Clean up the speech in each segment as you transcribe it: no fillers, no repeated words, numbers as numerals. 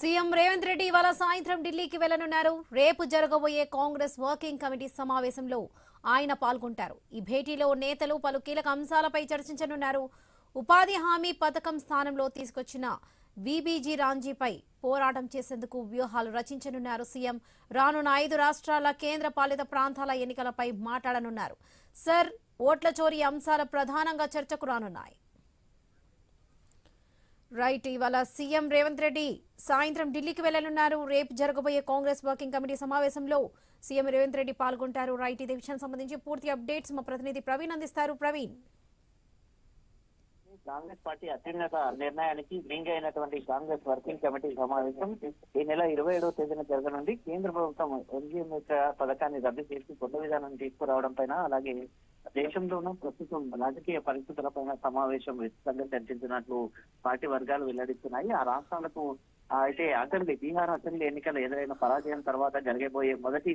CM Revanth Reddy ఇవాళ సాయంత్రం ఢిల్లీకి వెళ్లనున్నారు. రేపు జరగబోయే కాంగ్రెస్ వర్కింగ్ కమిటీ సమావేశంలో ఆయన పాల్గొంటారు. ఈ భేటీలో నేతలు పలు కీలక అంశాలపై చర్చించనున్నారు. ఉపాధి హామీ పథకం స్థానంలో తీసుకొచ్చిన వీబీజీ రాంజీపై పోరాటం చేసేందుకు వ్యూహాలు రచించనున్నారు. సీఎం రానున్న 5 రాష్ట్రాల కేంద్ర పాలిత ప్రాంతాల ఎన్నికలపై మాట్లాడనున్నారు. సర్ ఓట్ల చోరీ అంశాలు ప్రధానంగా చర్చకు రానున్నాయి. రైట్, ఇవాళ సీఎం రేవంత్ రెడ్డి సాయంత్రం ఢిల్లీకి వెళ్లనున్నారు. రేపు జరగబోయే కాంగ్రెస్ వర్కింగ్ కమిటీ సమావేశంలో సీఎం రేవంత్ రెడ్డి పాల్గొంటారు. రైట్, ఇదే విషయానికి సంబంధించి పూర్తి అప్డేట్స్ మా ప్రతినిధి ప్రవీణ్ అందిస్తారు. ప్రవీణ్, కాంగ్రెస్ పార్టీ అత్యున్నత నిర్ణయానికి లింక్ అయినటువంటి కాంగ్రెస్ వర్కింగ్ కమిటీ సమావేశం ఈ నెల 27వ తేదీన జరగనుంది. కేంద్ర ప్రభుత్వం ఎంజీఎంఎస్ పథకాన్ని రద్దు చేసి కొత్త విధానాన్ని తీసుకురావడం పైన, అలాగే దేశంలోనూ ప్రస్తుతం రాజకీయ పరిస్థితుల పైన సమావేశం విస్తృతంగా చర్చించినట్లు పార్టీ వర్గాలు వెల్లడిస్తున్నాయి. ఆ రాష్ట్రాలకు అయితే బీహార్ అసెంబ్లీ ఎన్నికల ఎదురైన పరాజయం తర్వాత జరగబోయే మొదటి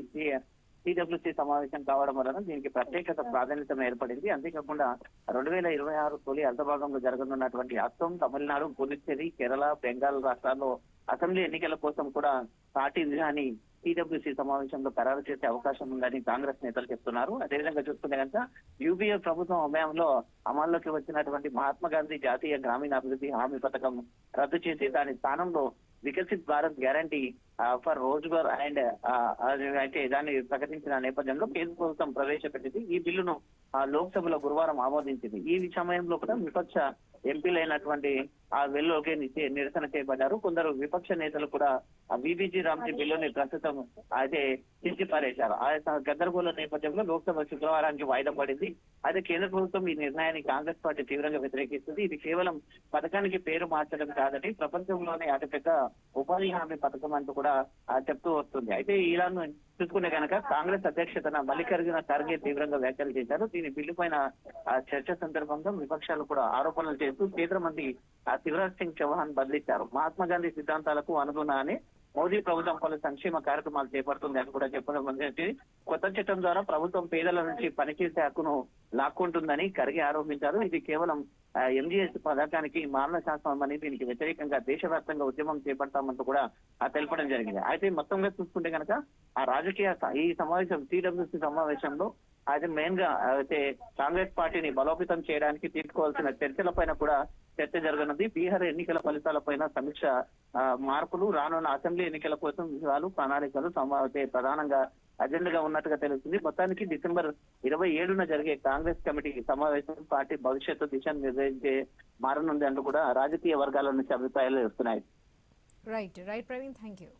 సిడబ్ల్యూసీ సమావేశం కావడం వలన దీనికి ప్రత్యేకత ప్రాధాన్యత ఏర్పడింది. అంతేకాకుండా 2026 తొలి అర్ధభాగంలో జరగనున్నటువంటి అస్సాం, తమిళనాడు, పుదుచ్చేరి, కేరళ, బెంగాల్ రాష్ట్రాల్లో అసెంబ్లీ ఎన్నికల కోసం కూడా పార్టీ విధాని సిడబ్ల్యూసీ సమావేశంలో ఖరారు చేసే అవకాశం ఉందని కాంగ్రెస్ నేతలు చెప్తున్నారు. అదేవిధంగా చూసుకుంటే కనుక యూపీఏ ప్రభుత్వం సమయంలో అమల్లోకి వచ్చినటువంటి మహాత్మా గాంధీ జాతీయ గ్రామీణాభివృద్ధి హామీ పథకం రద్దు చేసి దాని స్థానంలో Viksit Bharat guarantee for Rozgar and అయితే దాన్ని ప్రకటించిన నేపథ్యంలో కేంద్ర ప్రభుత్వం ప్రవేశపెట్టింది. ఈ బిల్లును లోక్సభలో గురువారం ఆమోదించింది. ఈ సమయంలో కూడా విపక్ష ఎంపీలైనటువంటి ఆ వెల్లోకి నిరసన చేపట్టారు. కొందరు విపక్ష నేతలు కూడా వీబీజీ రామ్జీ బిల్లుని ప్రస్తుతం అయితే తీసిపారేశారు. ఆ గందరగోళ నేపథ్యంలో లోక్సభ శుక్రవారానికి వాయిదా పడింది. అయితే కేంద్ర ప్రభుత్వం ఈ నిర్ణయాన్ని కాంగ్రెస్ పార్టీ తీవ్రంగా వ్యతిరేకిస్తుంది. ఇది కేవలం పథకానికి పేరు మార్చడం కాదని ప్రపంచంలోనే అతిపెద్ద ఉపాధి హామీ పథకం అంటూ కూడా చెప్తూ వస్తుంది. అయితే ఇలా చూసుకుంటే కనుక కాంగ్రెస్ అధ్యక్షతన మల్లికార్జున ఖర్గే తీవ్రంగా వ్యాఖ్యలు చేశారు. దీని బిల్లు పైన చర్చ సందర్భంగా విపక్షాలు కూడా ఆరోపణలు చేస్తూ కేంద్ర మంత్రి శివరాజ్ సింగ్ చౌహాన్ బదిలించారు. మహాత్మా గాంధీ సిద్ధాంతాలకు అనుగుణంగానే మోదీ ప్రభుత్వం పలు సంక్షేమ కార్యక్రమాలు చేపడుతుంది అని కూడా చెప్పడం జరిగింది. కొత్త చట్టం ద్వారా ప్రభుత్వం పేదల నుంచి పనిచేసే హక్కును లాక్కుంటుందని ఖర్గే ఆరోపించారు. ఇది కేవలం ఎంజీఎస్ పథకానికి మారణ శాస్త్రం అని, దీనికి వ్యతిరేకంగా దేశవ్యాప్తంగా ఉద్యమం చేపడతామంటూ కూడా తెలపడం జరిగింది. అయితే మొత్తంగా చూసుకుంటే కనుక ఆ రాజకీయ ఈ సమావేశం సిడబ్ల్యూసీ సమావేశంలో అయితే మెయిన్ గా అయితే కాంగ్రెస్ పార్టీని బలోపేతం చేయడానికి తీసుకోవాల్సిన చర్చల పైన కూడా చర్చ జరగనుంది. బీహార్ ఎన్నికల ఫలితాలపైన సమీక్ష, మార్పులు, రానున్న అసెంబ్లీ ఎన్నికల కోసం విషయాలు, ప్రణాళికలు ప్రధానంగా అజెండాగా ఉన్నట్టుగా తెలుస్తుంది. మొత్తానికి డిసెంబర్ 27న జరిగే కాంగ్రెస్ కమిటీ సమావేశం పార్టీ భవిష్యత్తు దిశను నిర్ణయించే మారనుంది అంటూ కూడా రాజకీయ వర్గాల నుంచి అభిప్రాయాలు వస్తున్నాయి. Right Praveen, thank you.